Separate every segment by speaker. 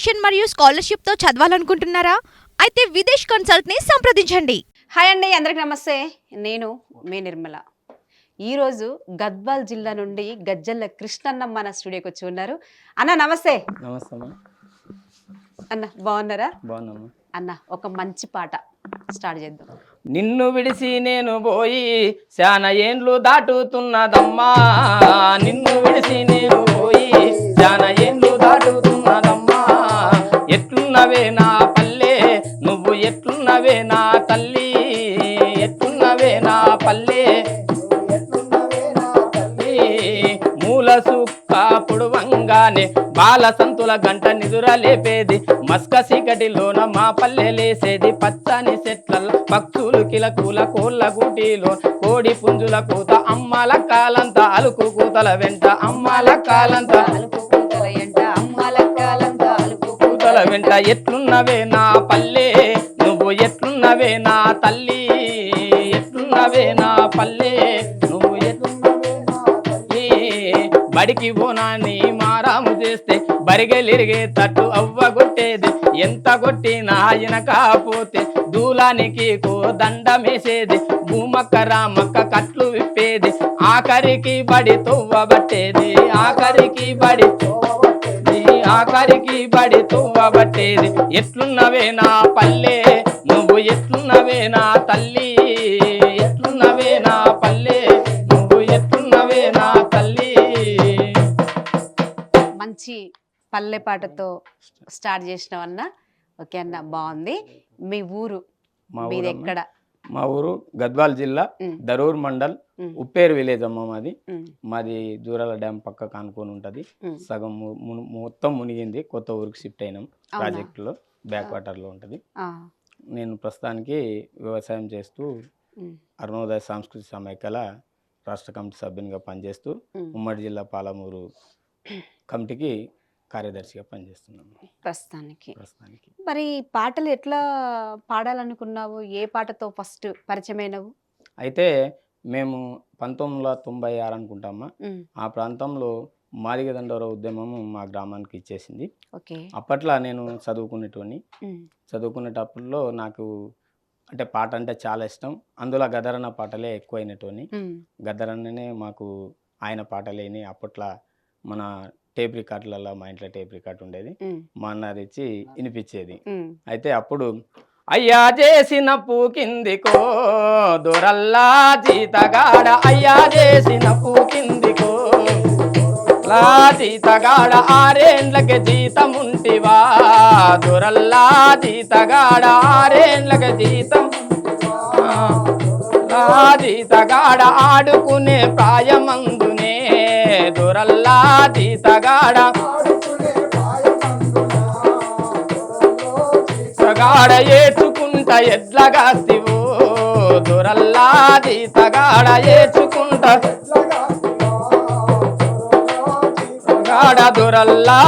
Speaker 1: Tuition మరియు స్కాలర్షిప్తో చదవాలనుకుంటున్నారా? అయితే విదేశ్ కన్సల్ట్ని సంప్రదించండి.
Speaker 2: హాయ్ అండి, అందరికి నమస్తే. నేను మీ నిర్మల. ఈరోజు గద్వాల్ జిల్లా నుండి గజ్జల్ల కృష్ణన్న మన స్టూడియోకి వచ్చి ఉన్నారు. అన్న నమస్తే.
Speaker 3: నమస్తే
Speaker 2: అన్న బాగున్నారా?
Speaker 3: బాగున్నామా
Speaker 2: అన్న ఒక మంచి పాట స్టార్ట్ చేద్దాం.
Speaker 3: నిన్ను విడిసి నేను పోయి శాన ఏండ్లు దాటుతున్నదమ్మా, నిన్ను విడిసి నేను పోయి శాన ఏండ్లు దాటుతున్నదమ్మా, ఎట్లున్నవే నా పల్లె నువ్వు ఎట్లున్నవే నా తల్లి, ఎట్లున్నవే నా పల్లె మూల సుక్క పొడవంగానే బాల సంతుల గంట నిదుర లేపేది, మస్క సీకటిలోన మా పల్లె లేసేది, పచ్చని చెట్ల పక్షులు కిలకూల కోళ్ళ గూటిలో కోడి పుంజుల కూత, అమ్మల కాలంతా అలుకు కూతల వెంట, అమ్మల కాలంతా
Speaker 2: అలుపు కూతల ఎంట, అమ్మల కాలంతా అలుపు
Speaker 3: కూతల వెంట, ఎట్లున్నవే నా పల్లె నువ్వు ఎట్లున్నవే నా తల్లి, ఎట్లున్నవే నా పల్లె నువ్వు ఎట్లున్నవే నా తల్లి, బడికి పోనాని మారాము చేస్తే బరిగెలిరిగే తట్టు అవ్వ కొట్టేది, ఎంత కొట్టినా ఆయన కాపోతే దూలానికి కో దండమేసేది, భూమక్క రామక్క కట్లు విప్పేది, ఆఖరికి బడి తొవ్వబట్టేది, ఆఖరికి బడి ఆఖరికి బడి తొవ్వబట్టేది, ఎట్లున్నవే నా పల్లె నువ్వు ఎట్లున్నవే నా తల్లి, ఎట్లున్నవే నా పల్లె నువ్వు ఎట్లున్నవే నా తల్లి.
Speaker 2: మంచి పల్లె పాటతో స్టార్ట్ చేసినావన్న. ఓకే అన్న, బాగుంది. మీ ఊరు మీది ఎక్కడ?
Speaker 3: మా ఊరు గద్వాల్ జిల్లా దరూర్ మండల్ ఉప్పేరు విలేజ్ అమ్మ మాది. మాది జూరాల డ్యామ్ పక్క కానుకొని ఉంటది. సగం మొత్తం మునిగింది, కొత్త ఊరికి షిఫ్ట్ అయినాం ప్రాజెక్టులో, బ్యాక్ వాటర్ లో ఉంటది. నేను ప్రస్తుతానికి వ్యవసాయం చేస్తూ అరుణోదయ సాంస్కృతిక సమైక్యల రాష్ట్ర కమిటీ సభ్యునిగా పనిచేస్తూ ఉమ్మడి జిల్లా పాలమూరు కమిటీకి కార్యదర్శిగా పనిచేస్తున్నాము
Speaker 2: ప్రస్తుతానికి. మరి పాటలు ఎట్లా పాడాలనుకున్నావు? ఏ పాటతో ఫస్ట్ పరిచయమైనవు?
Speaker 3: అయితే మేము 1996 అనుకుంటామా, ఆ ప్రాంతంలో మాదిగ దండోర ఉద్యమము మా గ్రామానికి ఇచ్చేసింది. అప్పట్లో నేను చదువుకునేటప్పుడులో నాకు అంటే పాట అంటే చాలా ఇష్టం. అందులో గదరన్న పాటలే ఎక్కువైనటువంటి. గదరన్ననే మాకు ఆయన పాటలేని అప్పట్లో మన టేప్ రికార్డులలో, మా ఇంట్లో టేప్ రికార్డు ఉండేది, మా అన్న తెచ్చి వినిపించేది. అయితే అప్పుడు అయ్యా చేసిన పూకిందికో దొరల్లా జీతగాడ, అయ్యా చేసిన పూకిందికో లా జీతగాడ, 6 ఏండ్లకి జీతముంటివా దొరల్లా జీతగాడ, 6 ఏండ్లకి జీతం జీతగాడ, ఆడుకునే ప్రాయమందునే దొరల్లా జీతగాడ, జీతగాడ ఏడ్చుకుంట ఎడ్లగాస్తివో దొరల్లా జీతగాడ, ఏడ్చుకుంట గాడ దొరల్లా,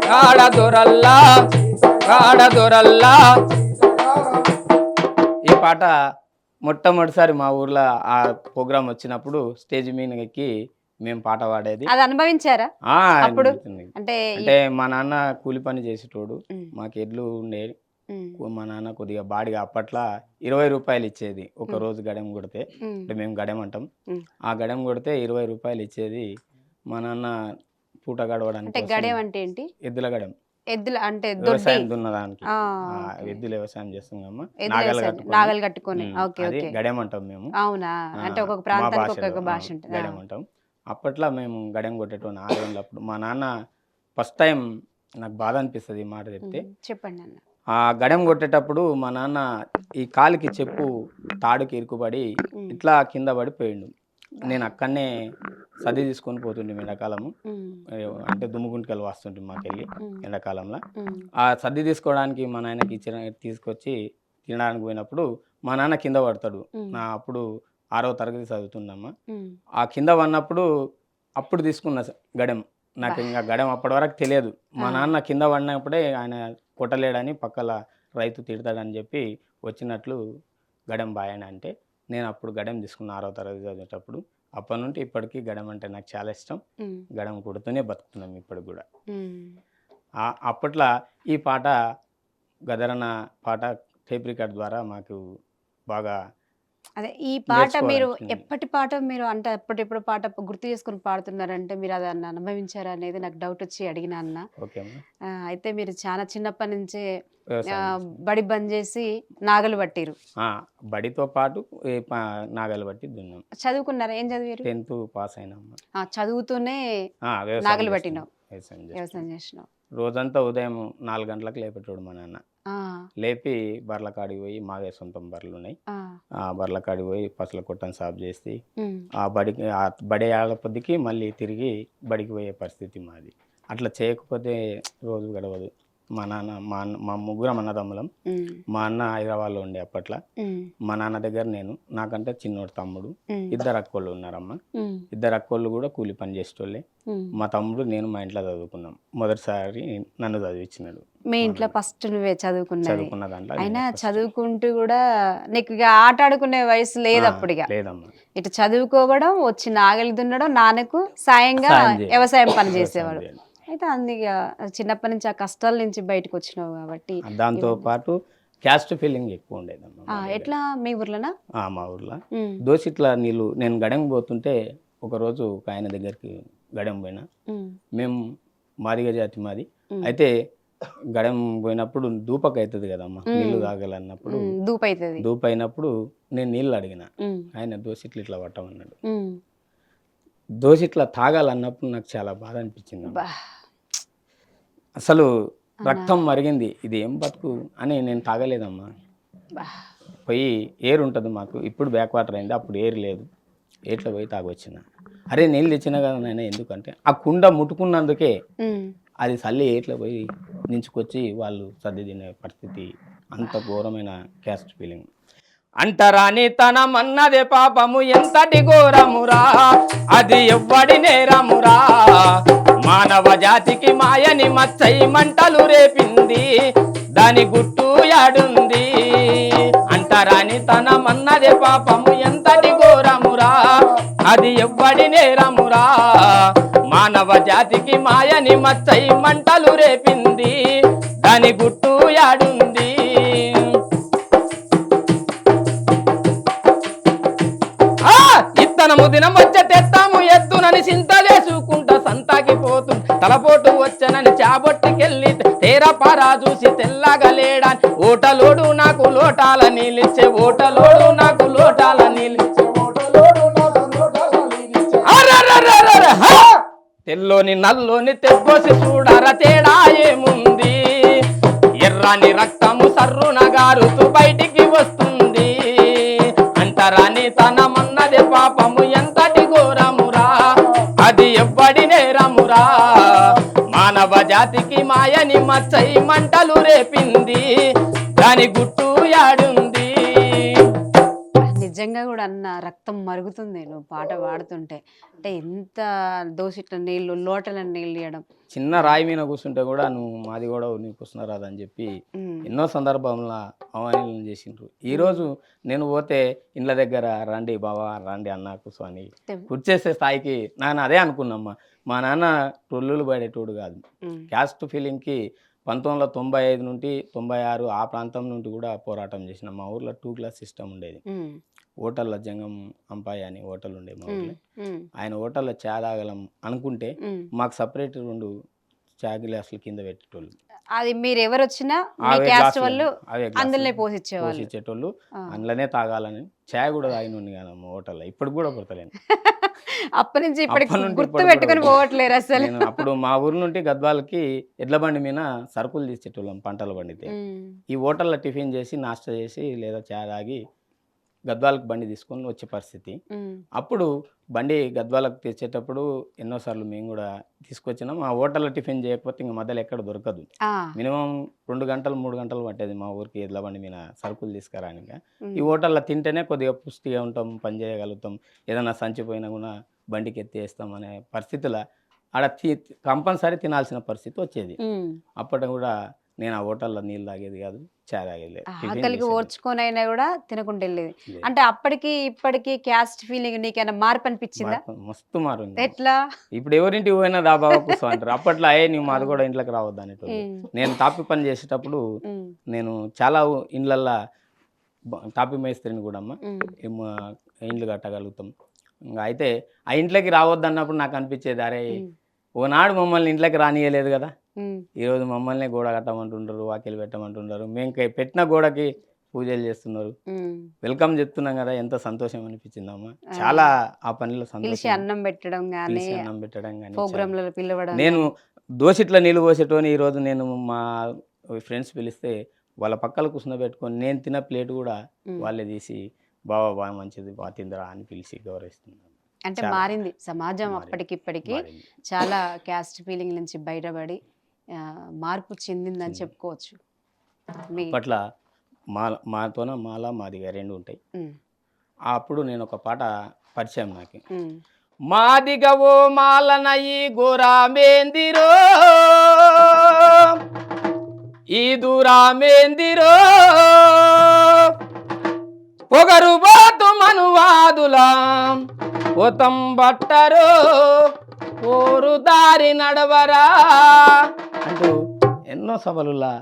Speaker 3: గాడ దొరల్లా, గాడ దొరల్లా. ఈ పాట మొట్టమొదటిసారి మా ఊర్లో ఆ ప్రోగ్రాం వచ్చినప్పుడు స్టేజ్ మీద ఎక్కి మేము పాట పాడేది.
Speaker 2: అది అనుభవించారా అప్పుడు?
Speaker 3: అంటే మా నాన్న కూలి పని చేసేటోడు, మాకు ఎడ్లు ఉండేది. మా నాన్న కొద్దిగా బాడిగా అప్పట్లో 20 రూపాయలు ఇచ్చేది ఒక రోజు గడెం కొడితే. అంటే మేము గడెం అంటాం, ఆ గడెం కొడితే 20 రూపాయలు ఇచ్చేది. మా నాన్న పూట గడవడానికి.
Speaker 2: గడెం అంటే ఏంటి?
Speaker 3: ఎద్దుల గడెం.
Speaker 2: ఎద్దుల అంటే
Speaker 3: వ్యవసాయం దున్నదానికి, ఎద్దులు వ్యవసాయం చేస్తున్నామా,
Speaker 2: నాగలు కట్టుకొని
Speaker 3: గడెం అంటాం మేము.
Speaker 2: అవునా? అంటే ఒక్కొక్క ప్రాంతానికి ఒక్కొక్క భాష ఉంటుంది.
Speaker 3: గడెం అంటాం. అప్పట్లో మేము గడెం కొట్టేటోని 6 ఏళ్ళప్పుడు. మా నాన్న ఫస్ట్ టైం నాకు బాధ అనిపిస్తుంది ఈ మాట చెప్తే.
Speaker 2: చెప్పండి అన్న.
Speaker 3: ఆ గడెం కొట్టేటప్పుడు మా నాన్న ఈ కాలికి చెప్పు తాడుకి ఇరుకుబడి ఇట్లా కింద పడిపోయిండు. నేను అక్కడనే సర్ది తీసుకొని పోతుండే ఎండాకాలము, అంటే దుమ్ముగుంటకెళ్ళి వస్తుంటే మాకెళ్ళి ఎండాకాలంలో. ఆ సర్ది తీసుకోవడానికి మా నాన్నకి తీసుకొచ్చి తినడానికి పోయినప్పుడు మా నాన్న కింద పడతాడు. నా అప్పుడు 6వ తరగతి చదువుతుందమ్మా. ఆ కింద పడినప్పుడు అప్పుడు తీసుకున్న గడెం. నాకు ఇంకా గడెం అప్పటి వరకు తెలియదు. మా నాన్న కింద పడినప్పుడే ఆయన కొట్టలేడని పక్కల రైతు తిడతాడని చెప్పి వచ్చినట్లు గడెం బాయని అంటే నేను అప్పుడు గడెం తీసుకున్న 6వ తరగతి చదివేటప్పుడు. అప్పటి నుండి ఇప్పటికీ గడెం అంటే నాకు చాలా ఇష్టం. గడెం కొడుతూనే బతుకుతున్నాం ఇప్పటికి కూడా. అప్పట్లో ఈ పాట గదరన్న పాట టేప్ రికార్డ్ ద్వారా మాకు బాగా
Speaker 2: అదే ఈ పాట మీరు
Speaker 3: నేర్చుకోవాలనిపించింది.
Speaker 2: ఎప్పటి పాట మీరు అంటే అప్పటిప్పుడు పాట గుర్తు చేసుకుని పాడుతున్నారంటే మీరు అది అనుభవించారా అనేది నాకు డౌట్ వచ్చి అడిగిన అన్న.
Speaker 3: ఓకే అమ్మా.
Speaker 2: అయితే మీరు చాలా చిన్నప్పటి నుంచే
Speaker 3: వ్యవసాయం
Speaker 2: బడి బంద్ చేసి నాగలు పట్టిరు.
Speaker 3: ఆ, బడితో పాటు నాగలు బట్టి దున్నాం.
Speaker 2: చదువుకున్నారా? ఏం చదివారు?
Speaker 3: 10th pass అయినామ్మా.
Speaker 2: చదువుతూనే
Speaker 3: వ్యవసాయం
Speaker 2: నాగలు
Speaker 3: చేస్తున్నాం.
Speaker 2: పట్టినావు,
Speaker 3: వ్యవసాయం చేస్తున్నాం.
Speaker 2: వ్యవసాయం చేసినావు.
Speaker 3: రోజంతా ఉదయం 4 గంటలకు లేపెట్టాడు మా నాన్న.
Speaker 2: ఆ,
Speaker 3: లేపి బర్ల కాడికి పోయి, మావే సొంతం బర్రెలు ఉన్నాయి,
Speaker 2: ఆ,
Speaker 3: ఆ బర్ల కాడికి పోయి పసల కొట్టని సాఫ్ చేసి
Speaker 2: ఉమ్,
Speaker 3: ఆ బడి ఆడపొద్దుకి మళ్ళీ తిరిగి బడికి పోయే పరిస్థితి మాది. అట్లా చేయకపోతే రోజు గడవదు. మా నాన్న మా ముగ్గురం అన్నదమ్ములం.
Speaker 2: ఉమ్,
Speaker 3: మా అన్న హైదరాబాద్లో ఉండే అప్పట్లో.
Speaker 2: ఉమ్,
Speaker 3: మా నాన్న దగ్గర నేను, నాకంటే చిన్నోడు తమ్ముడు,
Speaker 2: ఉమ్,
Speaker 3: 2 అక్కోళ్ళు ఉన్నారమ్మ.
Speaker 2: ఉమ్,
Speaker 3: 2 అక్కోళ్ళు కూడా కూలి పని చేసేటోళ్ళే.
Speaker 2: ఉమ్.
Speaker 3: మా తమ్ముడు నేను మా ఇంట్లో చదువుకున్నాం. మొదటిసారి నన్ను చదివించినాడు.
Speaker 2: మీ ఇంట్లో ఫస్ట్ నువ్వే చదువుకున్నది.
Speaker 3: చదువుకున్న దాంట్లో
Speaker 2: అయినా
Speaker 3: నేనే first.
Speaker 2: చదువుకుంటూ కూడా నీకు ఇక ఆట ఆడుకునే వయసు లేదు అప్పుడు. ఇక
Speaker 3: లేదమ్మా.
Speaker 2: ఇటు చదువుకోవడం, వచ్చి నాగలి దున్నడం, నాన్నకు సాయంగా
Speaker 3: సాయం చేయాలి.
Speaker 2: వ్యవసాయం పని
Speaker 3: వ్యవసాయం
Speaker 2: చేసేవాడు.
Speaker 3: చేయాలి.
Speaker 2: అయితే అందుక చిన్నప్పటి నుంచి ఆ కష్టాల నుంచి బయటకు వచ్చినావు కాబట్టి.
Speaker 3: దాంతో పాటు క్యాస్ట్ ఫీలింగ్ ఎక్కువ ఉండేదమ్మా మా దగ్గర.
Speaker 2: ఎట్లా మీ ఊర్లోనా?
Speaker 3: మా ఊర్లో
Speaker 2: ఉమ్,
Speaker 3: దోసిట్ల నీళ్ళు నేను గడెం పోతుంటే ఒకరోజు ఒక ఆయన దగ్గరికి గడెం పోయినా.
Speaker 2: ఉమ్,
Speaker 3: మేము మాదిగ జాతి మాది.
Speaker 2: ఉమ్.
Speaker 3: అయితే గడెం పోయినప్పుడు దూపక అవుతుంది కదమ్మా, నీళ్లు తాగాలన్నప్పుడు.
Speaker 2: దూపు అవుతుంది.
Speaker 3: దూప అయినప్పుడు నేను నీళ్ళు అడిగిన. ఆయన దోసిట్లు ఇట్లా పట్టమన్నాడు. దోసిట్లా తాగాలన్నప్పుడు నాకు చాలా బాధ అనిపించింది. అసలు రక్తం మరిగింది, ఇది ఏం బతుకు అని నేను తాగలేదమ్మా. పోయి ఏరు ఉంటుంది మాకు, ఇప్పుడు బ్యాక్ వాటర్ అయింది, అప్పుడు ఏరు లేదు. ఏట్లో పోయి తాగొచ్చిన. అరే నీళ్ళు తెచ్చినా కదా నాయన, ఎందుకంటే ఆ కుండ ముట్టుకున్నందుకే అది చల్లి ఏట్లో పోయి నించుకొచ్చి వాళ్ళు సర్ది తినే పరిస్థితి. అంత ఘోరమైన క్యాస్ట్ ఫీలింగ్. అంటరాని తనమన్నదే పాపము ఎంతటి ఘోరమురా, అది ఎవ్వడి నేరమురా, మానవ జాతికి మాయని మచ్చై మంటలు రేపింది, దాని గుట్టు యాడుంది. అంటరాని తనమన్నదే పాపము ఎంతటి ఘోరమురా, అది ఎవ్వడి నేరమురా, మానవ జాతికి మాయని మచ్చై మంటలు రేపింది, దాని గుట్టు యాడుంది. ఇత్తనము దినం వచ్చే తెత్తాము ఎత్తునని చింతలేసుకుంటా సంతాకి పోతుంది, తలపోటు వచ్చనని చాబొట్టుకెళ్ళి తేరపారా చూసి తెల్లగా లేడాని, ఓటలోడు నాకు లోటాల నీళ్ళిచ్చే, ఓటలోడు నాకు లోటాల నీళ్ళిచ్చే, తెల్లోని నల్లోని తెగ్గోసి చూడరా తేడా ఏముంది, ఎర్రని రక్తము సర్రున గారుతూ బయటికి వస్తుంది. అంటరాని తనమన్నది పాపము ఎంతటి ఘోరమురా, అది ఎవ్వడి నేరమురా, మానవ జాతికి మాయని మచ్చై మంటలు రేపింది, దాని గుట్టు యాడుంది.
Speaker 2: నిజంగా కూడా అన్న రక్తం మరుగుతుంది నువ్వు పాట పాడుతుంటే. అంటే ఎంత దోసిట్ల నీళ్ళు, లోటల నీళ్ళు ఇవ్వడం.
Speaker 3: చిన్న రాయి మీద కూర్చుంటే కూడా నువ్వు మాది కూడా నీకు కూర్చున్నారాదని చెప్పి ఎన్నో సందర్భంలో అవమానం చేసిండ్రు. ఈరోజు నేను పోతే ఇండ్ల దగ్గర రండి బావా, రండి అన్న కూర్చొని కూర్చేసే స్థాయికి నాన్న అదే అనుకున్నమ్మా. మా నాన్న టొల్లులు పడేటోడు కాదు. క్యాస్ట్ ఫీలింగ్కి 1995 నుండి 96 ఆ ప్రాంతం నుండి కూడా పోరాటం చేసిన. మా ఊర్లో 2 క్లాస్ సిస్టమ్ ఉండేది. హోటల్ల జంగం అంపాయి అని హోటల్ ఉండే మా ఊర్లో. ఆయన హోటల్లో చా తాగలం అనుకుంటే మాకు సపరేట్ 2 చా గ్లాసులు కింద పెట్టేటోళ్ళు.
Speaker 2: అది మీరు ఎవరు వచ్చినా వాళ్ళు అందులోనే పోషించేటోళ్ళు, అందులోనే తాగాలని. చాయ్ కూడా తాగినండి కదమ్మా హోటల్లో, ఇప్పుడు కూడా పుడతలేను. అప్పటి నుంచి గుర్తు పెట్టుకుని పోవట్లేరు అసలు.
Speaker 3: నేను అప్పుడు మా ఊరు నుండి గద్వాలకి ఎడ్ల బండి మీద సరుకులు తీసేటోళ్ళం పంటలు పండితే. ఈ హోటల్లో టిఫిన్ చేసి నాస్టా చేసి లేదా చాయ్ తాగి గద్వాలకు బండి తీసుకొని వచ్చే పరిస్థితి. అప్పుడు బండి గద్వాలకు తెచ్చేటప్పుడు ఎన్నోసార్లు మేము కూడా తీసుకొచ్చినాం. ఆ హోటల్లో టిఫిన్ చేయకపోతే ఇంక మధ్యలో ఎక్కడ దొరకదు. మినిమం 2 గంటలు 3 గంటలు పట్టేది మా ఊరికి ఎడ్ల బండి మీద సరుకులు తీసుకురానిక. ఈ హోటల్లో తింటేనే కొద్దిగా పుష్టిగా ఉంటాం, పని చేయగలుగుతాం, ఏదైనా సంచిపోయినా కూడా బండికి ఎత్తేస్తాం అనే పరిస్థితుల ఆడ కంపల్సరీ తినాల్సిన పరిస్థితి వచ్చేది. అప్పటి కూడా నేను ఆ హోటల్లో నీళ్ళు తాగేది కాదు, చాయ్ తాగేది లేదు. టిఫిన్
Speaker 2: ఆకలికి
Speaker 3: చేసేది.
Speaker 2: ఓర్చుకొనైనా కూడా తినకుండా వెళ్ళేది.
Speaker 3: లేదు.
Speaker 2: అంటే అప్పటికి ఇప్పటికి క్యాస్ట్ ఫీలింగ్ నీకేమైనా మార్పు అనిపించిందా?
Speaker 3: మస్తు మారింది.
Speaker 2: ఎట్లా?
Speaker 3: ఇప్పుడు ఎవరింటికి పోయినా దా బావ కూర్చో అంటారు. అప్పట్లో అయ్యే నువ్వు మాది కూడా ఇంట్లోకి రావద్దు అనేటోళ్ళు.
Speaker 2: ఉమ్,
Speaker 3: నేను తాపి పని చేసేటప్పుడు
Speaker 2: ఉమ్,
Speaker 3: నేను చాలా ఇండ్లల్లో తాపి మేస్త్రిని కూడా అమ్మ
Speaker 2: ఉమ్,
Speaker 3: ఇండ్లు కట్టగలుగుతాం. ఇంకా అయితే ఆ ఇంట్లోకి రావద్దు అన్నప్పుడు నాకు అనిపించేది, అరే
Speaker 2: ఉమ్,
Speaker 3: ఓనాడు మమ్మల్ని ఇంట్లోకి రానియలేదు కదా,
Speaker 2: ఉమ్,
Speaker 3: ఈరోజు మమ్మల్ని గోడ కట్టమంటుంటారు, వాకిలు పెట్టమంటుంటారు, మేము పెట్టిన గోడకి పూజలు చేస్తున్నారు,
Speaker 2: ఉమ్.
Speaker 3: వెల్కమ్ చెప్తున్నాం కదా, ఎంత సంతోషం అనిపించిందమ్మా. చాలా ఆ పనిలో
Speaker 2: పిలిచి
Speaker 3: సంతోషం.
Speaker 2: అన్నం పెట్టడం గానీ
Speaker 3: పిలిచి అన్నం పెట్టడం కానీ
Speaker 2: ప్రోగ్రాంలలో పిలవడం
Speaker 3: నేను దోసిట్లో నీళ్ళు పోసేటోని ఈరోజు నేను మా ఫ్రెండ్స్ పిలిస్తే వాళ్ళ పక్కల కూర్చున్నబెట్టుకొని నేను తిన్న ప్లేట్ కూడా
Speaker 2: ఉమ్.
Speaker 3: వాళ్ళే తీసి బాగా బాగా మంచిది బాగా తిందరా అని పిలిచి గౌరవిస్తున్నాను.
Speaker 2: అంటే
Speaker 3: చాలా
Speaker 2: మారింది సమాజం
Speaker 3: మారింది.
Speaker 2: అప్పటికిప్పటికి
Speaker 3: మారింది.
Speaker 2: చాలా క్యాస్ట్ ఫీలింగ్ నుంచి బయటపడి మార్పు చెందిందని చెప్పుకోవచ్చు. మీ
Speaker 3: అప్పట్లో మాతోన మాల మాదిగా రెండు ఉంటాయి.
Speaker 2: ఉమ్,
Speaker 3: అప్పుడు నేను ఒక పాట పరిచయం నాకు.
Speaker 2: ఉమ్,
Speaker 3: మాదిగవో మాలనయి గోరామేందిరో ఈ దూరామేందిరో పొగరు బాతు మనువాదులా పోతం బట్టరో ఓరు దారి నడవరా అంటూ ఎన్నో సభలులా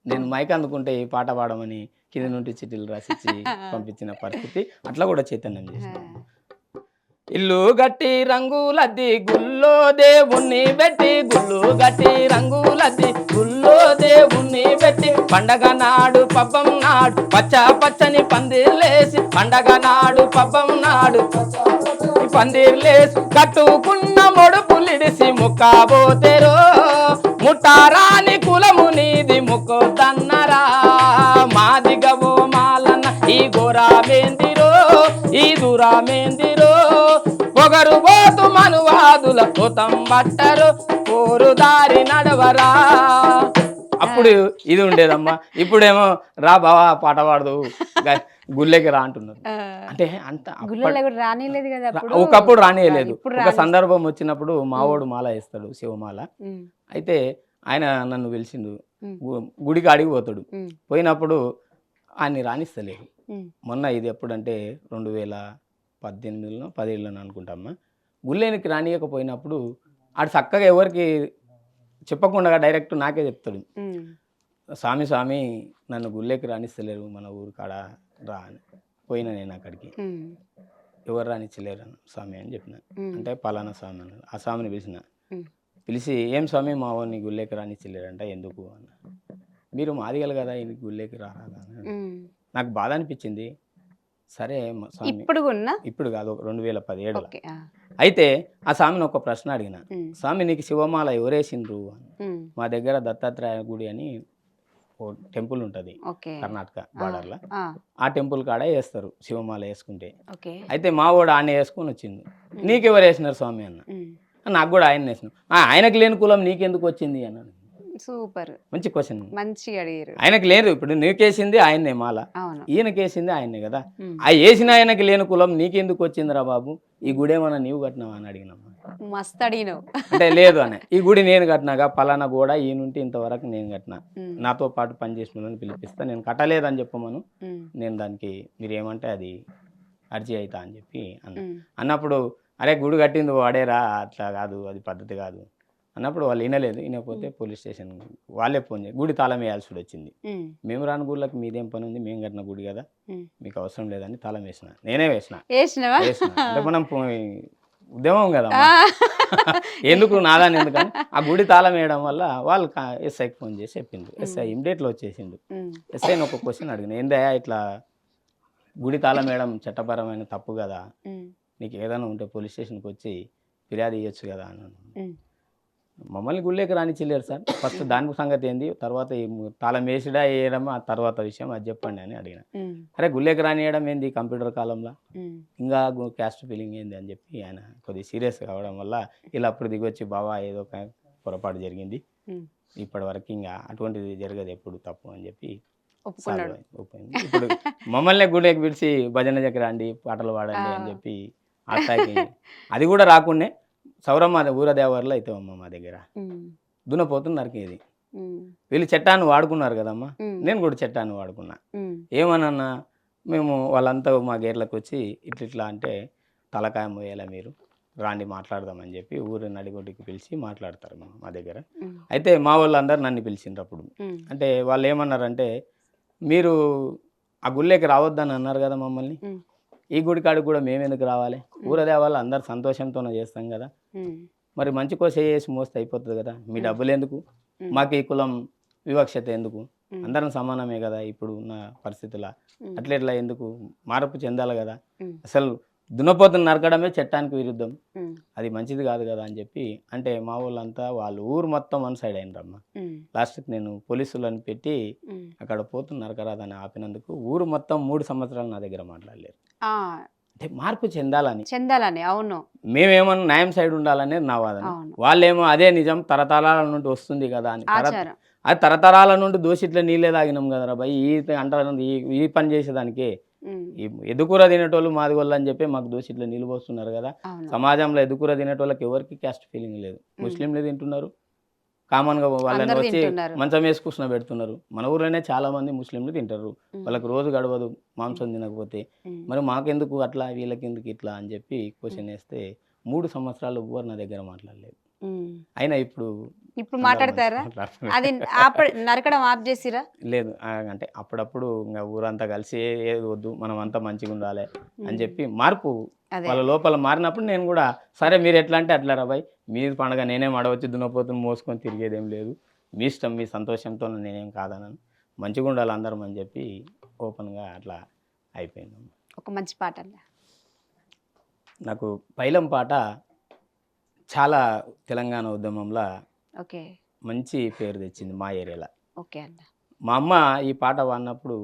Speaker 3: నేను మైక్ అందుకుంటే ఈ పాట పాడమని కింద నుండి చిట్టీలు రాసిచ్చి పంపించిన పరిస్థితి. అట్లా కూడా చైతన్యం చేసిన. ఇల్లు గట్టి రంగులద్ది గుల్లో దేవుణ్ణి పెట్టి, గుళ్ళు గట్టి రంగులద్ది గుల్లో దేవుణ్ణి పెట్టి, పండగ నాడు పబ్బం నాడు పచ్చ పచ్చని పందిర్లేసి, పండగ నాడు పబ్బం నాడు పందిర్లేసి, కట్టుకున్న మొడుపులిడిసి ముక్కబోతెరో ముట్టారాని కులము నీది ముక్కొద్దన్నరా మాదిగవో మాలన్న ఈ గోరామేందిరో ఈ దూరామేందిరో పొగరు పోతు మనువాదుల పోతం బట్టరు పోరు దారి నడవరా. అప్పుడు ఇది ఉండేదమ్మా. ఇప్పుడేమో రా బావా పాట పాడదు గుళ్ళకి రా అంటున్నారు. అంటే అంత
Speaker 2: గుళ్ళలో కూడా రానిలేదు కదా అప్పుడు.
Speaker 3: ఒకప్పుడు రానియలేదు.
Speaker 2: ఇప్పుడు
Speaker 3: ఒక సందర్భం వచ్చినప్పుడు మావోడు మాల వేస్తాడు, శివమాల.
Speaker 2: ఉమ్,
Speaker 3: అయితే ఆయన నన్ను పిలిచిండు,
Speaker 2: ఉమ్,
Speaker 3: గుడికి అడిగి పోతాడు.
Speaker 2: ఉమ్,
Speaker 3: పోయినప్పుడు ఆయన్ని రాణిస్తలేదు.
Speaker 2: ఉమ్,
Speaker 3: మొన్న ఇది ఎప్పుడంటే 2018లో 17లో అనుకుంటామ్మా. గుళ్ళేనికి రానియకపోయినప్పుడు ఆడు చక్కగా ఎవరికి చెప్పకుండా డైరెక్ట్ నాకే చెప్తాడు,
Speaker 2: ఉమ్,
Speaker 3: స్వామి నన్ను గుళ్ళేకి రాణిస్తలేరు, మన ఊరు కాడ రా అని. పోయినా నేను అక్కడికి,
Speaker 2: ఉమ్,
Speaker 3: ఎవరు రానిచ్చలేరు స్వామి అని చెప్పిన.
Speaker 2: ఉమ్,
Speaker 3: అంటే పలానా స్వామి అన్నారు. ఆ స్వామిని పిలిచిన.
Speaker 2: ఉమ్,
Speaker 3: పిలిచి ఏం స్వామి మా వాడిని గుళ్ళేకి రానిచ్చలేరంట, ఎందుకు అన్న. మీరు మాదిగలు కదా ఈ గుళ్ళేకి రారాదా అని.
Speaker 2: ఉమ్.
Speaker 3: నాకు బాధ అనిపించింది. సరే స్వామి,
Speaker 2: ఇప్పుడు కూడా
Speaker 3: ఇప్పుడు కాదు 2017లో.
Speaker 2: ఓకే.
Speaker 3: అయితే ఆ స్వామిని ఒక ప్రశ్న అడిగిన,
Speaker 2: ఉమ్,
Speaker 3: స్వామి నీకు శివమాల ఎవరేసిండ్రు అని.
Speaker 2: ఉమ్,
Speaker 3: మా దగ్గర దత్తాత్రేయ గుడి అని ఓ టెంపుల్ ఉంటుంది
Speaker 2: ఓకే.
Speaker 3: కర్ణాటక బార్డర్లో.
Speaker 2: ఆ,
Speaker 3: ఆ టెంపుల్ కాడ వేస్తారు శివమాల వేసుకుంటే.
Speaker 2: ఓకే.
Speaker 3: అయితే మా వాడు ఆయన వేసుకొని వచ్చింది. నీకెవరు వేసినారు స్వామి అన్న.
Speaker 2: ఉమ్,
Speaker 3: నాకు కూడా ఆయన వేసిన. ఆయనకు లేని కులం నీకెందుకు వచ్చింది అన్నాడు.
Speaker 2: సూపర్,
Speaker 3: మంచి క్వశ్చన్.
Speaker 2: మంచిగా అడిగారు.
Speaker 3: ఆయనకు లేదు, ఇప్పుడు నీకేసింది ఆయన్నే మాల,
Speaker 2: అవును.
Speaker 3: ఈయనకేసింది ఆయన్నే కదా.
Speaker 2: ఉమ్,
Speaker 3: ఆ వేసిన ఆయనకి లేని కులం నీకెందుకు వచ్చిందిరా బాబు, ఈ గుడి ఏమన్నా నీవు కట్టినావా అని అడిగినమ్మా.
Speaker 2: మస్తు అడిగినావు.
Speaker 3: అంటే లేదు అని, ఈ గుడి నేను కట్టినాగా, పలానా గోడ ఈ నుండి ఇంతవరకు నేను కట్టినా,
Speaker 2: ఉమ్,
Speaker 3: నాతో పాటు పనిచేసిన వాళ్ళని పిలిపిస్తా, నేను కట్టలేదని చెప్పమను,
Speaker 2: ఉమ్,
Speaker 3: నేను దానికి మీరు ఏమంటే అది అర్జీ అవుతా అని చెప్పి అన్న.
Speaker 2: ఉమ్,
Speaker 3: అన్నప్పుడు అరే గుడి కట్టింది వాడేరా, అట్లా కాదు, అది పద్ధతి కాదు అన్నప్పుడు వాళ్ళు వినలేదు. వినకపోతే పోలీస్ స్టేషన్ వాళ్ళే ఫోన్ చేసి గుడి తాళం వేయాల్సి వచ్చింది.
Speaker 2: ఉమ్,
Speaker 3: మేము రాని గుళ్ళకి మీదేం పని ఉంది, మేము కట్టిన గుడి కదా,
Speaker 2: ఉమ్.
Speaker 3: మీకు అవసరం లేదని తాళం వేసిన. నేనే వేసిన.
Speaker 2: వేసినవా?
Speaker 3: అంటే మనం ఉద్యమం కదా,
Speaker 2: ఆ,
Speaker 3: ఎందుకు నాదాని ఎందుకని ఆ గుడి తాళం వేయడం వల్ల వాళ్ళు ఎస్ఐకి ఫోన్ చేసి చెప్పిండు. ఎస్ఐ ఇమ్మీడియట్లో వచ్చేసిండు.
Speaker 2: ఉమ్,
Speaker 3: ఎస్ఐని ఒక క్వశ్చన్ అడిగిన, ఏందయ్యా ఇట్లా గుడి తాళం వేయడం చట్టపరమైన తప్పు కదా,
Speaker 2: ఉమ్,
Speaker 3: నీకు ఏదైనా ఉంటే పోలీస్ స్టేషన్కి వచ్చి ఫిర్యాదు ఇవ్వచ్చు కదా అన్నాను.
Speaker 2: ఉమ్,
Speaker 3: మమ్మల్ని గుళ్ళేకి రానిచ్చలేరు సార్, ఫస్ట్ దాని సంగతి ఏంది, తర్వాత ఈ తాళం వేసిడా వేయడం ఆ తర్వాత విషయం అది చెప్పండి అని అడిగిన.
Speaker 2: ఉమ్,
Speaker 3: అరే గుళ్ళేకి రానియడం ఏంది కంప్యూటర్ కాలంలో,
Speaker 2: ఉమ్,
Speaker 3: ఇంకా క్యాస్ట్ ఫీలింగ్ ఏంది అని చెప్పి ఆయన కొద్దిగా సీరియస్ కావడం వల్ల ఇలా అప్పుడు దిగొచ్చి బాబా ఏదో ఒక పొరపాటు జరిగింది,
Speaker 2: ఉమ్.
Speaker 3: ఇప్పటి వరకు ఇంకా అటువంటిది జరగదు ఎప్పుడు తప్పు అని చెప్పి
Speaker 2: ఒప్పుకున్నాడు.
Speaker 3: ఒప్పుకుంది. ఇప్పుడు మమ్మల్ని గుళ్ళేకి పిలిచి భజన దగ్గర రండి పాటలు పాడండి అని చెప్పి ఆ స్థాయికి అది కూడా రాకుండే సౌరమ్మ ఊర దేవర్లో అయితే అమ్మ మా దగ్గర
Speaker 2: ఉమ్,
Speaker 3: దున్నపోతుంది నరికేది. వీళ్ళు చట్టాన్ని వాడుకున్నారు కదమ్మా, నేను కూడా చట్టాన్ని వాడుకున్నా. ఏమనన్నా మేము వాళ్ళంతా మా గేట్లకు వచ్చి ఇట్లా అంటే తలకాయ మోయాలా మీరు రాండి మాట్లాడదామని చెప్పి ఊరి నడిగొడ్డుకి పిలిచి మాట్లాడతారు మా దగ్గర. అయితే మా వాళ్ళందరూ నన్ను పిలిచిండ్రు అప్పుడు. అంటే వాళ్ళు ఏమన్నారంటే, మీరు ఆ గుళ్ళకి రావద్దని అన్నారు కదా మమ్మల్ని, ఈ గుడి కాడికి కూడా మేము ఎందుకు రావాలి, ఊరదేవాళ్ళు అందరు సంతోషంతోనే చేస్తాం కదా, మరి మంచి కోసం చేసి మోస్తే అయిపోతుంది కదా, మీ డబ్బులు ఎందుకు, మాకు ఈ కులం వివక్షత ఎందుకు, అందరం సమానమే కదా ఇప్పుడు ఉన్న పరిస్థితుల్లో, అట్లా ఎందుకు మార్పు చెందాలి కదా, అసలు దున్నపోతుని నరకడమే చట్టానికి విరుద్ధం, అది మంచిది కాదు కదా అని చెప్పి అంటే మా వాళ్ళంతా వాళ్ళు ఊరు మొత్తం వన్ సైడ్ అయినరమ్మా. లాస్ట్కి నేను పోలీసులను పెట్టి అక్కడ పోతున్న నరకరాదని ఆపినందుకు ఊరు మొత్తం 3 సంవత్సరాలు నా దగ్గర మాట్లాడలేరు. అంటే మార్పు చెందాలని.
Speaker 2: అవును,
Speaker 3: మేమేమన్నా న్యాయం సైడ్ ఉండాలనేది నా వాదన. వాళ్ళేమో అదే నిజం తరతరాల నుండి వస్తుంది కదా అని, అది తరతరాల నుండి దోషిట్ల నీళ్ళే తాగినాం కదరా భయ్, ఈ అంటారు ఈ పని చేసేదానికి ఎదుకుర తినేటోళ్ళు మాది వాళ్ళు అని చెప్పి మాకు దోషిట్ల నీళ్ళు పోస్తున్నారు కదా. సమాజంలో ఎదుకుర తినేటోళ్ళకి ఎవరికి క్యాస్ట్ ఫీలింగ్ లేదు, ముస్లింలు తింటున్నారు కామన్గా, వాళ్ళని వచ్చి మంచం వేసి కూర్చుని పెడుతున్నారు. మన ఊర్లోనే చాలా మంది ముస్లింలు తింటారు, వాళ్ళకి రోజు గడవదు మాంసం తినకపోతే, మరి మాకెందుకు అట్లా వీళ్ళకి ఎందుకు ఇట్లా అని చెప్పి క్వశ్చన్ వేస్తే 3 సంవత్సరాలు ఎవ్వరు నా దగ్గర మాట్లాడలేదు. అయినా ఇప్పుడు
Speaker 2: మాట్లాడతారా? అది నరకడం ఆఫ్ చేసిరా?
Speaker 3: లేదు, అంటే అప్పుడప్పుడు ఇంకా ఊరంతా కలిసి ఏది వద్దు మనం అంతా మంచిగా ఉండాలి అని చెప్పి మార్పు వాళ్ళ లోపల మారినప్పుడు నేను కూడా సరే మీరు ఎట్లా అంటే అట్లా రా బాయ్, మీరు పండగ నేనేం అడవచ్చి దున్నపోతుని మోసుకొని తిరిగేదేం లేదు, మీ ఇష్టం మీ సంతోషంతో నేనేం కాదనను, మంచిగా ఉండాలి అందరం అని చెప్పి ఓపెన్గా అట్లా అయిపోయింది.
Speaker 2: ఒక మంచి పాట
Speaker 3: నాకు పైలం పాట చాలా తెలంగాణ ఉద్యమంలో మంచి పేరు తెచ్చింది మా ఏరియాలో. మా అమ్మ ఈ పాట పాడినప్పుడు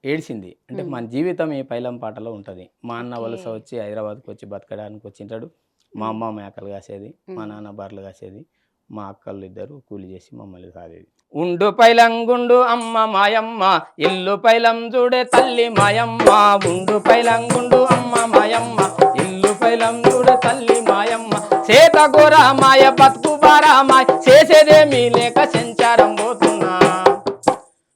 Speaker 3: ఏడ్చింది. అంటే మన జీవితం ఈ పైలం పాటలో ఉంటుంది. మా అన్న వలస వచ్చి హైదరాబాద్కి వచ్చి బతకడానికి వచ్చింటాడు, మా అమ్మ మేకలు కాసేది, మా నాన్న బర్రెలు కాసేది, మా అక్కలు ఇద్దరు కూలి చేసి మమ్మల్ని సాదేది. ఉండు పైలంగుండు అమ్మ మాయమ్మ, ఇల్లు పైలం చూడే తల్లి మాయమ్మ, ఉండు పైలంగుండు అమ్మ మాయమ్మ, ఇల్లు పైలం చూడే తల్లి మాయమ్మ, చేత గోరా మాయ బతుకు బారా మాయ, చేసేదేమీ లేక సంచారం పోతున్నా,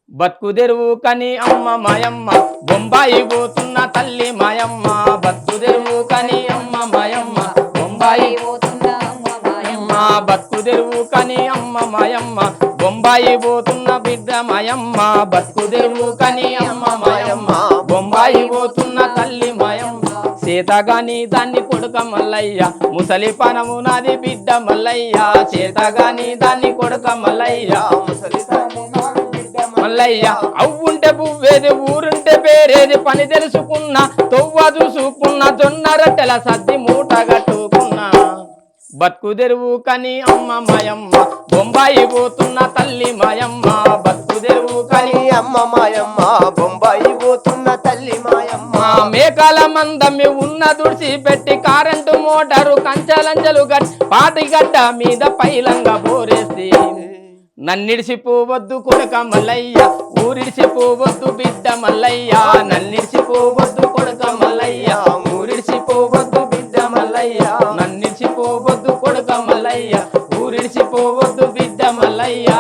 Speaker 3: బతుకు తెరువు కని అమ్మ మాయమ్మ, బొంబాయి పోతున్న తల్లి మాయమ్మ, బతుకు తెరువు కని అమ్మ మాయమ్మ, బొంబాయి పోతున్న అమ్మ మాయమ్మ, బతుకు తెరువు కని అమ్మ మాయమ్మ, బొంబాయి పోతున్న బిడ్డ మాయమ్మ, బతుకు తెరువు కని అమ్మ మాయమ్మ, బొంబాయి పోతున్న తల్లి మాయమ్మ, చేతగాని దాన్ని కొడుక మల్లయ్య, ముసలి పనము నాది బిడ్డ మల్లయ్య, చేతగాని దాన్ని కొడుక మల్లయ్య, ముసలి మల్లయ్య, అవ్వుంటే పువ్వేది ఊరుంటే పేరేది, పని తెలుసుకున్నా తొవ్వ చూసుకున్నా, జొన్న రొట్టెల సద్ది మూట కట్టుకున్నా, బతుకు తెరువు కని అమ్మ మాయమ్మ, బొంబాయి పోతున్న తల్లి మాయమ్మ, బతుకు తెరువు కని అమ్మ మాయమ్మ, బొంబాయి పోతున్న తల్లి మాయమ్మ, మేకల మందమి ఉన్న దుడిసి పెట్టి కరెంటు మోటారు కంచలంచలు గట్టి పాటి గడ్డ మీద పైలంగా బోరేసి, నన్నిడిసిపోవద్దు కొడుక మల్లయ్య, ఊరిడిసిపోవద్దు బిడ్డ మల్లయ్య, నన్నిడిసిపోవద్దు కొడుక మల్లయ్య, ఊరిడిసిపోవద్దు బిడ్డ మల్లయ్య, నన్నిడిసిపోవద్దు కొడుక మల్లయ్య, ఊరిడిసిపోవద్దు బిడ్డ మల్లయ్య.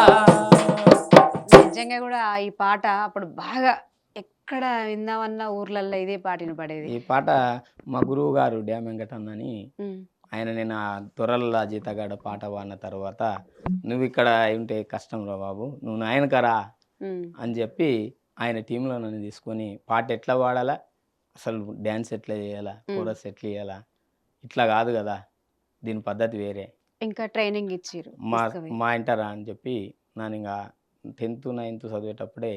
Speaker 2: నిజంగా కూడా ఈ పాట అప్పుడు బాగా ఎక్కడ విందామన్నా ఊర్లలో ఇదే పాట వినపడేది.
Speaker 3: ఈ పాట మా గురువు గారు డ్యామ్ వెంకటన్నని ఆయన, నేను ఆ దొరల జీతగాడ పాట పాడిన తర్వాత, నువ్వు ఇక్కడ ఉంటే కష్టం రా బాబు, నువ్వు నాయనకరా అని చెప్పి ఆయన టీంలో నన్ను తీసుకొని పాట ఎట్లా పాడాలా, అసలు డ్యాన్స్ ఎట్లా చేయాలా, కోరస్ ఎట్లా చేయాలా, ఇట్లా కాదు కదా దీని పద్ధతి వేరే,
Speaker 2: ఇంకా ట్రైనింగ్ ఇచ్చారు
Speaker 3: మా ఇంటరా అని చెప్పి నన్ను ఇంకా 10th 9th చదివేటప్పుడే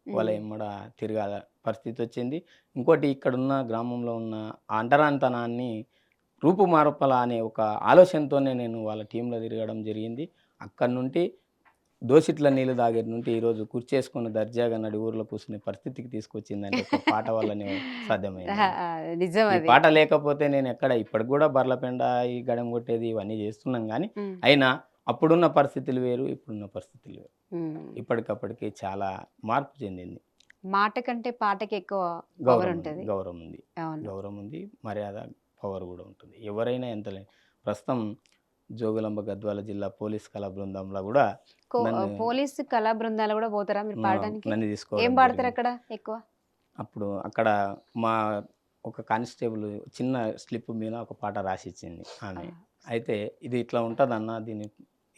Speaker 3: వాళ్ళ ఎమ్మడ తిరగాల పరిస్థితి వచ్చింది. ఇంకోటి ఇక్కడున్న గ్రామంలో ఉన్న అంటరానితనాన్ని రూపుమార్పాల అనే ఒక ఆలోచనతోనే నేను వాళ్ళ టీంలో తిరగడం జరిగింది. అక్కడి నుండి దోసిట్ల నీళ్ళు తాగేటి నుండి ఈరోజు కుర్చేసుకుని దర్జాగా నడి ఊర్లో కూర్చునే పరిస్థితికి తీసుకొచ్చిందంటే ఒక పాట వల్లనే సాధ్యమైంది. ఈ పాట లేకపోతే నేను ఎక్కడ, ఇప్పటికి కూడా బర్ల పెండ ఈ గడం కొట్టేది ఇవన్నీ చేస్తున్నాం కానీ, అయినా అప్పుడున్న పరిస్థితులు వేరు, ఇప్పుడున్న పరిస్థితులు వేరు. ఇప్పటికప్పటికి చాలా మార్పు చెందింది.
Speaker 2: మాట కంటే పాటకి ఎక్కువ
Speaker 3: గౌరవం ఉంది, మర్యాద పవర్ కూడా ఉంటుంది. ఎవరైనా ఎంత ప్రస్తుతం జోగులాంబ గద్వాల జిల్లా పోలీస్ కళా బృందంలో కూడా
Speaker 2: పోలీసు కళా బృందాలు కూడా పోతారా మీరు పాడడానికి?
Speaker 3: నన్ను
Speaker 2: ఏం
Speaker 3: తీసుకోవడం
Speaker 2: పాడతారు
Speaker 3: జరిగింది.
Speaker 2: అక్కడ ఎక్కువ?
Speaker 3: అప్పుడు అక్కడ మా ఒక కానిస్టేబుల్ చిన్న స్లిప్ మీద ఒక పాట రాసి ఇచ్చింది ఆమె. అయితే ఇది ఇట్లా ఉంటుందన్న, దీని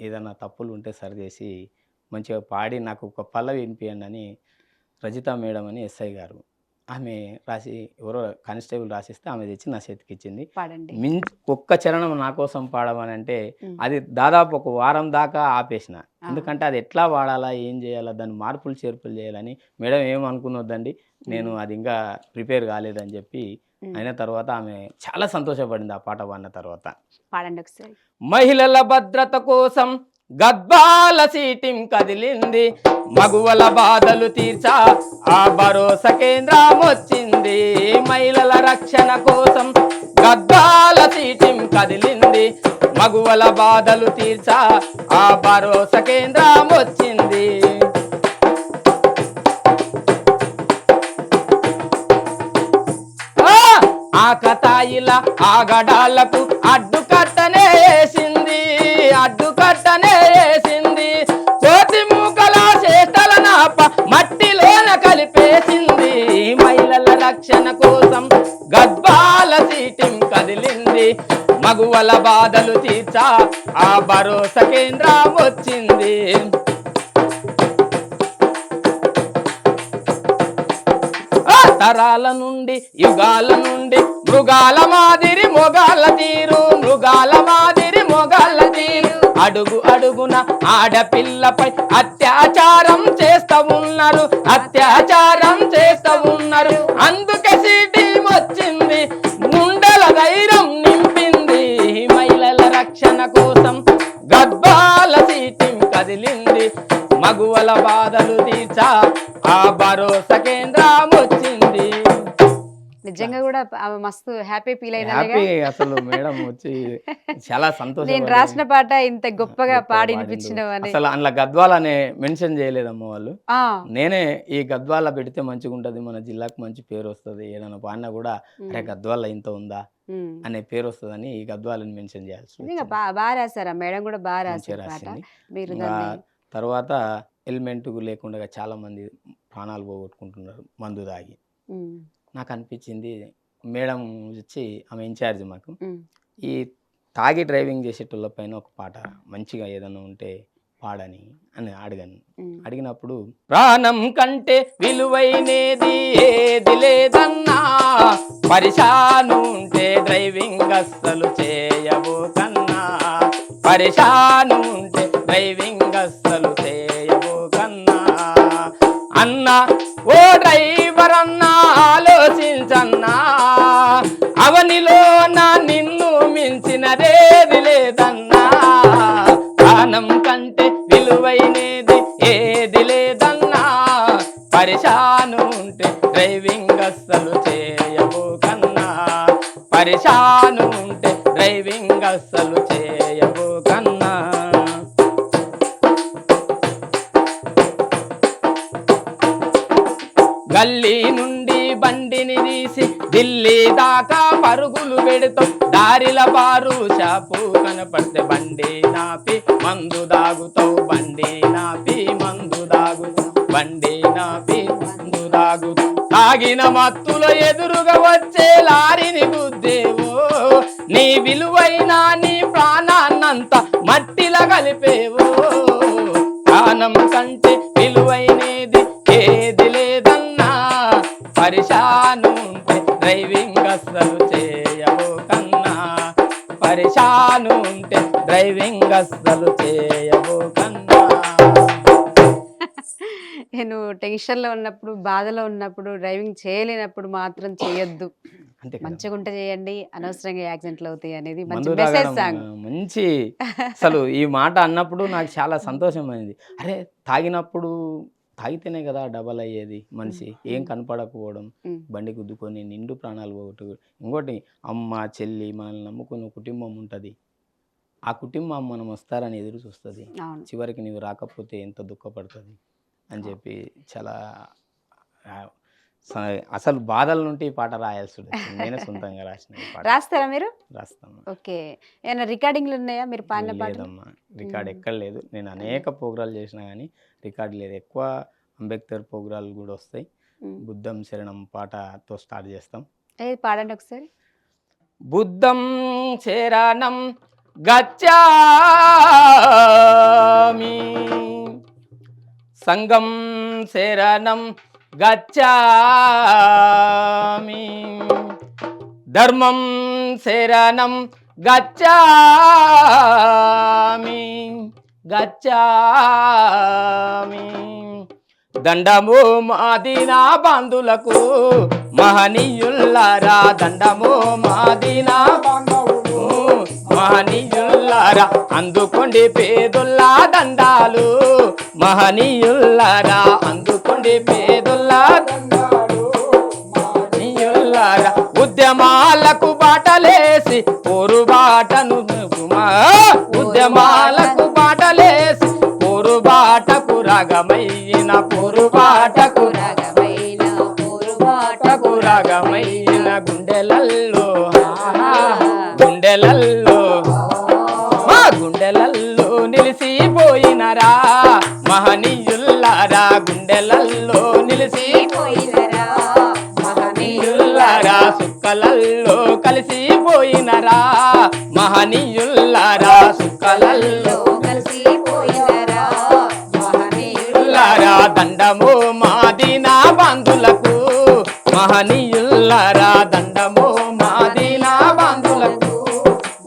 Speaker 3: ఏదైనా తప్పులు ఉంటే సరిచేసి మంచిగా పాడి నాకు ఒక పల్లవి వినిపియండి అని రజిత మేడం అని ఎస్ఐ గారు ఆమె రాసి, ఎవరో కానిస్టేబుల్ రాసిస్తే ఆమె తెచ్చి నా చేతికి ఇచ్చింది.
Speaker 2: పాడండి.
Speaker 3: ఒక్క చరణం నా కోసం పాడమని అంటే
Speaker 2: ఉమ్.
Speaker 3: అది దాదాపు ఒక వారం దాకా ఆపేసిన. ఎందుకంటే అది ఎట్లా వాడాలా, ఏం చేయాలా, దాన్ని మార్పులు చేర్పులు చేయాలని. మేడం ఏమనుకున్నొద్దండి, నేను అది ఇంకా ప్రిపేర్ కాలేదని చెప్పి అయిన తర్వాత ఆమె చాలా సంతోషపడింది ఆ పాట పాడిన తర్వాత.
Speaker 2: పాడండి ఒకసారి.
Speaker 3: మహిళల భద్రత కోసం గద్వాల సీటిం కదిలింది, మగువల బాధలు తీర్చా ఆ భరోసా కేంద్రం వచ్చింది. మహిళల రక్షణ కోసం గద్వాల సీటిం కదిలింది, మగువల బాధలు తీర్చా ఆ భరోసా కేంద్రం వచ్చింది. ఆకతాయిల ఆగడాలకు అడ్డుకట్టనే వేసింది, అడ్డుకట్టనే వేసింది. కోతి మూకల చేతల నాప మట్టిలోన కలిపేసింది. మహిళల రక్షణ కోసం గద్వాల సీటిం కదిలింది, మగువల బాధలు తీర్చా ఆ భరోసా కేంద్రం వచ్చింది. తరాల నుండి యుగాల నుండి మృగాల మాదిరి మొగాల తీరు, మృగాల మాదిరి మొగాల తీరు. అడుగు అడుగున ఆడపిల్లపై అత్యాచారం చేస్తూ ఉన్నారు, అత్యాచారం చేస్తూ ఉన్నారు. అందుకే సీటీం వచ్చింది, గుండెల ధైర్యం నింపింది. మహిళల రక్షణ కోసం గద్వాల సీటిం కదిలింది, మగువల బాధలు తీర్చా ఆ భరోసా కేంద్రం వచ్చింది.
Speaker 2: నిజంగా కూడా మస్తు హ్యాపీ ఫీల్ అయినా.
Speaker 3: హ్యాపీ అసలు మేడం వచ్చి చాలా సంతోషం.
Speaker 2: నేను రాసిన పాట ఇంత గొప్పగా పాడి వినిపించినవని.
Speaker 3: అసలు అందులో గద్వాల అనే మెన్షన్ చేయలేదమ్మ వాళ్ళు. నేనే ఈ గద్వాల పెడితే మంచిగా ఉంటది, మన జిల్లాకు మంచి పేరు వస్తుంది, ఏదైనా పాడినా కూడా అరే గద్వాల ఇంత ఉందా అనే పేరు వస్తుందని ఈ గద్వాలని మెన్షన్ చేయాల్సి.
Speaker 2: బాగా రాశారా మేడం? కూడా బాగా రాశారు పాట. మీరు
Speaker 3: తర్వాత ఎలిమెంట్ లేకుండా చాలా మంది ప్రాణాలు పోగొట్టుకుంటున్నారు మందు తాగి. నాకు అనిపించింది, మేడం వచ్చి ఆమె ఇన్ఛార్జ్ మాకు, ఈ తాగి డ్రైవింగ్ చేసేటోళ్ళ పైన ఒక పాట మంచిగా ఏదైనా ఉంటే పాడని అని అడిగాను. అడిగినప్పుడు ప్రాణం కంటే విలువైనది ఏది లేదన్నా, పరిశాను ఉంటే డ్రైవింగ్ అస్సలు చేయబో కన్నా, పరిశాను ఉంటే డ్రైవింగ్ అస్సలు చేయబో కన్నా. అన్నా ఓ డ్రైవర్ అన్నా ఆలోచించన్నా, అవనిలో నా నిన్ను మించినదేది లేదన్నా. ప్రాణం కంటే విలువైనది ఏది లేదన్నా, పరిశాను ఉంటే డ్రైవింగ్ అస్సలు చేయబో కన్నా, పరిశాను ఉంటే డ్రైవింగ్ అస్సలు చేయబో కన్నా. గల్లీ నుండి బండిని తీసి ఢిల్లీ దాకా పరుగులు పెడతాం, దారిల బారు షాపు కనపడితే బండి నాపి మందు దాగుతావు, బండి నాపి మందు దాగుతావు, బండి నాపి మందు దాగుతావు. తాగిన మత్తులో ఎదురుగా వచ్చే లారీని గుద్దేవో, నీ విలువైన నీ ప్రాణాన్నంతా మట్టిలా కలిపేవో. ప్రాణం కంటే విలువైనది ఏది లేదన్నా, పరిశాను ఉంటే డ్రైవింగ్ అస్సలు చేయబో కన్నా, పరిశాను ఉంటే డ్రైవింగ్ అస్సలు చేయబో కన్నా.
Speaker 2: నేను టెన్షన్లో ఉన్నప్పుడు, బాధలో ఉన్నప్పుడు, డ్రైవింగ్ చేయలేనప్పుడు మాత్రం చేయొద్దు, మంచిగా ఉంటే చేయండి, అనవసరంగా యాక్సిడెంట్లు అవుతాయి అనేది మంచి మెసేజ్ సాంగ్.
Speaker 3: మంచి అసలు ఈ మాట అన్నప్పుడు నాకు చాలా సంతోషం అయింది. అరే తాగినప్పుడు తాగితేనే కదా డబల్ అయ్యేది మనిషి, ఏం కనపడకపోవడం, బండి గుద్దుకొని నిండు ప్రాణాలు పోగొట్టు. ఇంకోటి అమ్మ చెల్లి మనల్ని నమ్ముకున్న కుటుంబం ఉంటుంది, ఆ కుటుంబం మనం వస్తారని ఎదురు చూస్తుంది, చివరికి నీవు రాకపోతే ఎంత దుఃఖపడుతుంది అని చెప్పి చాలా అసలు బాధల నుండి ఈ పాట రాయాల్సి వచ్చింది. నేనే సొంతంగా రాసిన ఈ పాట.
Speaker 2: రాస్తారా మీరు?
Speaker 3: రాస్తాను.
Speaker 2: ఓకే. ఏమైనా రికార్డింగ్లు ఉన్నాయా మీరు పాడిన పాటలు?
Speaker 3: లేదమ్మా, రికార్డ్ ఎక్కడ లేదు. నేను అనేక ప్రోగ్రాలు చేసినా కానీ రికార్డ్ లేదు. ఎక్కువ అంబేద్కర్ ప్రోగ్రాలు కూడా వస్తాయి. బుద్ధం శరణం పాటతో స్టార్ట్ చేస్తాం.
Speaker 2: ఏది పాడండి ఒకసారి.
Speaker 3: బుద్ధం శరణం గచ్ఛామి సంగం శరణం గచ్ఛామి ధర్మం శరణం గచ్ఛామి గచ్ఛామి దండము మాదినా బంధులకు మహనీయుల్లారా దండము మాదినా మహనీయుల్లారా అందుకోండి పేదొల్లా దండాలు మహనీయుల్లారా అందుకోండి పేదొల్లా మహనీయుల్లారా ఉద్యమాలకు బాటలేసి పోరుబాటను ఉద్యమాలకు బాటలేసి పోరుబాటకు రాగమైన పోరుబాటకు పోరుబాటకు రాగమైన గుండెలల్లో గుండెలల్లో మా గుండెలల్లో నిలిసిపోయినరా మహనీయుల్లారా గుండెలల్లో నిలిసిపోయినరా మహనీయుల్లారా సుక్కలల్లో కలిసిపోయినరా మహనీయుల్లారా సుక్కలల్లో కలిసిపోయినరా మహనీయుల్లారా దండము మాదినా బంధులకు మహనీయుల్లారా దండము మాదినా బంధులకు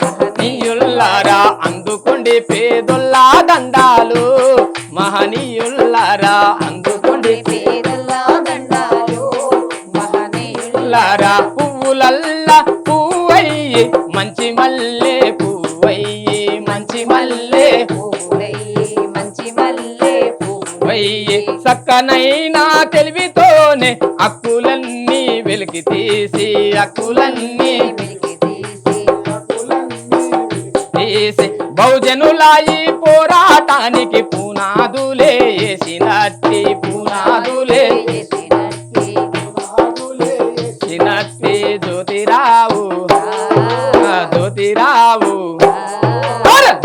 Speaker 3: మహనీయుల్లారా అందుకోండి పేదొల్లా దండాలు మహనీయుల్లారా అందుకోండి పేదొల్లా దండాలు మహనీయుల్లారా పువ్వులల్లా పువ్వయ్యి మంచి మల్లె పువ్వయ్యి మంచి మల్లె మంచి మల్లె పువ్వయ్యి సక్కనైనా తెలివితోనే అక్కులన్నీ వెలికి తీసి అక్కులన్నీ తీసి బహుజనులాయి పోరాటానికి పునాదులే వేసినట్టి పునాదులే వేసినట్టి జ్యోతిరావు జ్యోతిరావు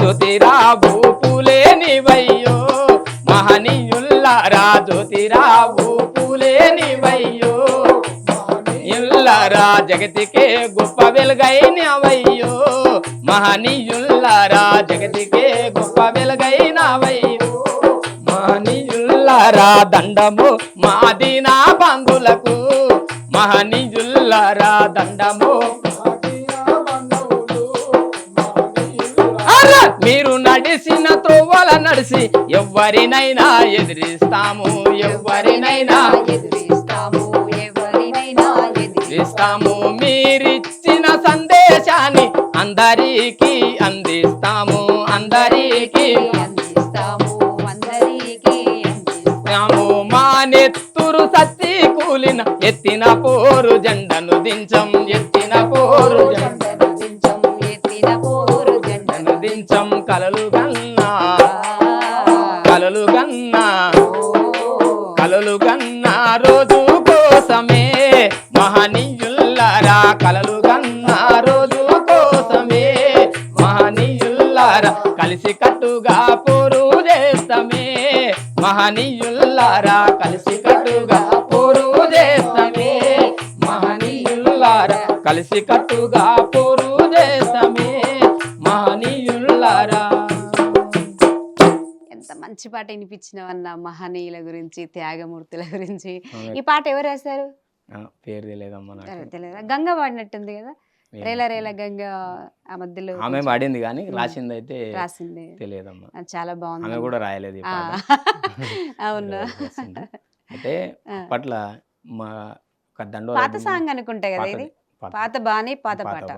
Speaker 3: జ్యోతిరావు పూలేనివయ్యో మహనీయుల్లారా జ్యోతిరావు పూలేనివయ్యో ఇల్లారా జగతికే గొప్ప వెలుగైనవయ్యో మహనీయుల్లారా జగతికే గొప్ప వెలుగైనవయ్యో మహనీయుల్లారా దండము మాదినా బంధులకు మహనీయుల్లారా దండము మీరు నడిసిన త్రోవల నడిసి ఎవరినైనా ఎదిరిస్తాము ఎవరినైనా ఎదిరిస్తాము మీరిచ్చిన సందేశాన్ని అందరికీ అందిస్తాము అందరికీ మా నెత్తురు సత్తి కూలిన ఎత్తిన పోరు జెండను దించం ఎత్తిన పోరు జెండను దించం కలలు గన్నా కలలు గన్నా కలలు గన్నా రోజు కోసమే మహనీయుల్లారా కలలు గన్నా రోజు కోసమే మహనీయుల్లారా కలిసి కట్టుగా పోరు చేస్తమే మహనీయుల్లారా కలిసి కట్టుగా పోరు చేస్తమే మహనీయుల్లారా కలిసి కట్టుగా పోరు చేస్తమే మహనీయుల్లారా.
Speaker 2: ఎంత మంచి పాట వినిపించినవన్న మహనీయుల గురించి త్యాగమూర్తుల గురించి. ఈ పాట ఎవరు రాశారు?
Speaker 3: పేరు తెలియదమ్మా
Speaker 2: తెలియదా? గంగ పాడినట్టుంది కదా, రేల రేల గంగ ఆ మధ్యలో
Speaker 3: ఆమె పాడింది కానీ రాసింది అయితే
Speaker 2: రాసింది
Speaker 3: తెలియదమ్మా.
Speaker 2: చాలా బాగుంది.
Speaker 3: ఆమె కూడా రాయలేదు
Speaker 2: అవును.
Speaker 3: అయితే అప్పట్లో మా దండోరా
Speaker 2: పాత సాంగ్ అనుకుంటా కదా ఇది, పాత బాణి పాత పాట.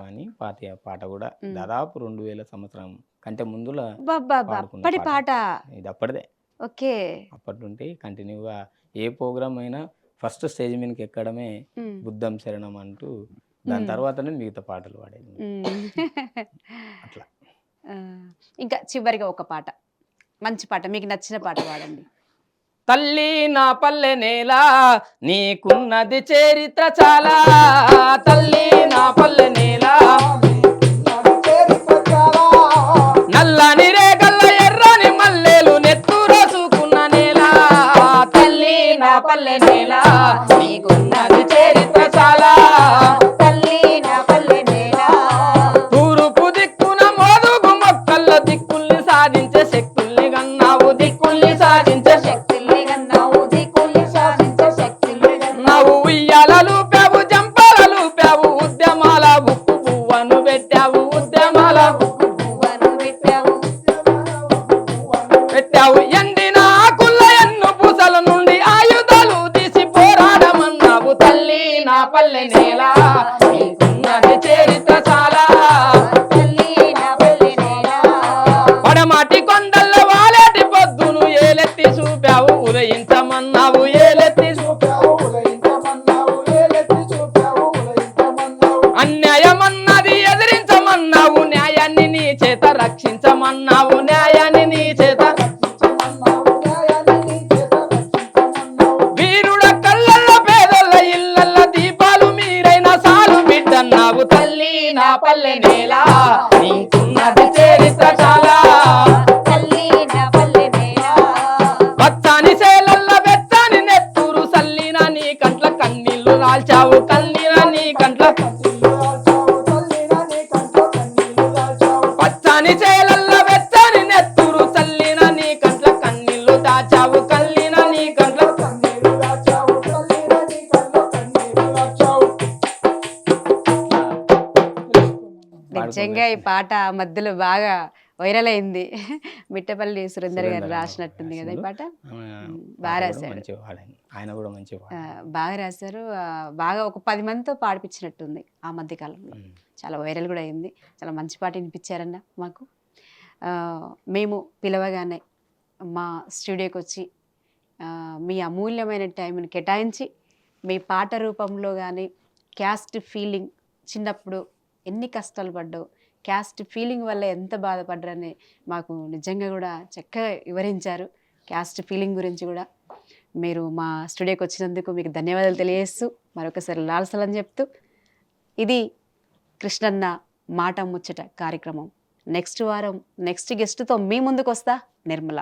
Speaker 3: పాత పాట కూడా దాదాపు 2000 సంవత్సరం కంటే ముందుల
Speaker 2: అప్పటి పాట
Speaker 3: ఇది అప్పటిదే.
Speaker 2: ఓకే.
Speaker 3: అప్పటి నుండి కంటిన్యూగా ఏ ప్రోగ్రామ్ అయినా ఫస్ట్ స్టేజ్ మీదకి ఎక్కడమే బుద్ధం శరణం అంటూ దాని తర్వాతనే మిగతా పాటలు పాడేది అట్లా.
Speaker 2: ఇంకా చివరిగా ఒక పాట, మంచి పాట మీకు నచ్చిన పాట పాడండి.
Speaker 3: తల్లి నా పల్లె నేల నీకున్నది చరిత్ర చాలా, తల్లి నా పల్లె నేల నల్లని రేగల్ల ఎర్రని మల్లెలు నెత్తు రాసుకున్న నేల, తల్లి నా పల్లె నేల నీకున్నది చరిత్ర చాలా,
Speaker 2: తల్లి నా పల్లె నేల
Speaker 3: తూర్పు దిక్కున మోదుగు మొక్కల్లో దిక్కుల్ని సాధించే శక్తుల్ని గన్నావు, దిక్కుల్ని సాధించే
Speaker 2: శక్తుల్ని గన్నావు, దిక్కుల్ని సాధించే శక్తుల్ని
Speaker 3: నావు ఉయ్యాలలు పేవు జంపాలలు పేవు ఉద్యమాల బుక్కు పువ్వను పెట్టావు, ఉద్యమాల
Speaker 2: పువ్వను పెట్టావు,
Speaker 3: పెట్టావు ఎండిన ఆకుల ఎన్ను పూసల నుండి ఆయుధాలు తీసి పోరాడమన్నావు, తల్లి నా పల్లె నేల నీకున్నది చరిత్ర చాలా,
Speaker 2: తల్లి నా పల్లె నేల
Speaker 3: పడమాటి కొండల్లో వాలేటి పొద్దును ఏలెత్తి చూపావు, ఉదయించమన్నావు ఏలెత్తి చూపావు, అన్యాయమన్నది ఎదిరించమన్నావు, న్యాయాన్ని నీ చేత రక్షించమన్నావు, న్యాయాన్ని నీ చేత వీరుడ కళ్ళల్లో పేదల ఇళ్ళల్లో దీపాలు మీరైన సాలు బిడ్డన్నావు, తల్లి నా పల్లె నేల నీకున్నది చరిత్ర చాలా,
Speaker 2: తల్లి నా పల్లె నేల
Speaker 3: పచ్చని సేలల్ల వెచ్చని నెత్తూరు సల్లిన నీ కంట్ల కన్నీళ్లు రాల్చావు, కన్నీల నీ కంట్ల పచ్చని చేలల్ల వెచ్చని నెత్తూరు చల్లిన నీ కంట్ల కన్నీళ్లు దాచావు, కల్లిన నీ కంట్ల
Speaker 2: నిజంగా ఈ పాట ఆ మధ్యలో బాగా వైరల్ అయింది. మిట్టపల్లి సురేందర్ గారు రాసినట్టుంది కదా ఈ పాట. బాగా రాశారు,
Speaker 3: ఆయన కూడా మంచి
Speaker 2: బాగా రాశారు. బాగా ఒక 10 మందితో పాడిపించినట్టుంది ఆ మధ్య కాలంలో. చాలా వైరల్ కూడా అయింది. చాలా మంచి పాట వినిపించారన్న మాకు. మేము పిలవగానే మా స్టూడియోకి వచ్చి మీ అమూల్యమైన టైంని కేటాయించి మీ పాట రూపంలో కానీ క్యాస్ట్ ఫీలింగ్, చిన్నప్పుడు ఎన్ని కష్టాలు పడ్డావు, క్యాస్ట్ ఫీలింగ్ వల్ల ఎంత బాధపడ్డారని మాకు నిజంగా కూడా చక్కగా వివరించారు. క్యాస్ట్ ఫీలింగ్ గురించి కూడా మీరు మా స్టూడియోకి వచ్చినందుకు మీకు ధన్యవాదాలు తెలియజేస్తూ మరొకసారి లాల్సలని చెప్తూ, ఇది కృష్ణన్న మాట ముచ్చట కార్యక్రమం. నెక్స్ట్ వారం నెక్స్ట్ గెస్ట్తో మీ ముందుకు వస్తా నిర్మల.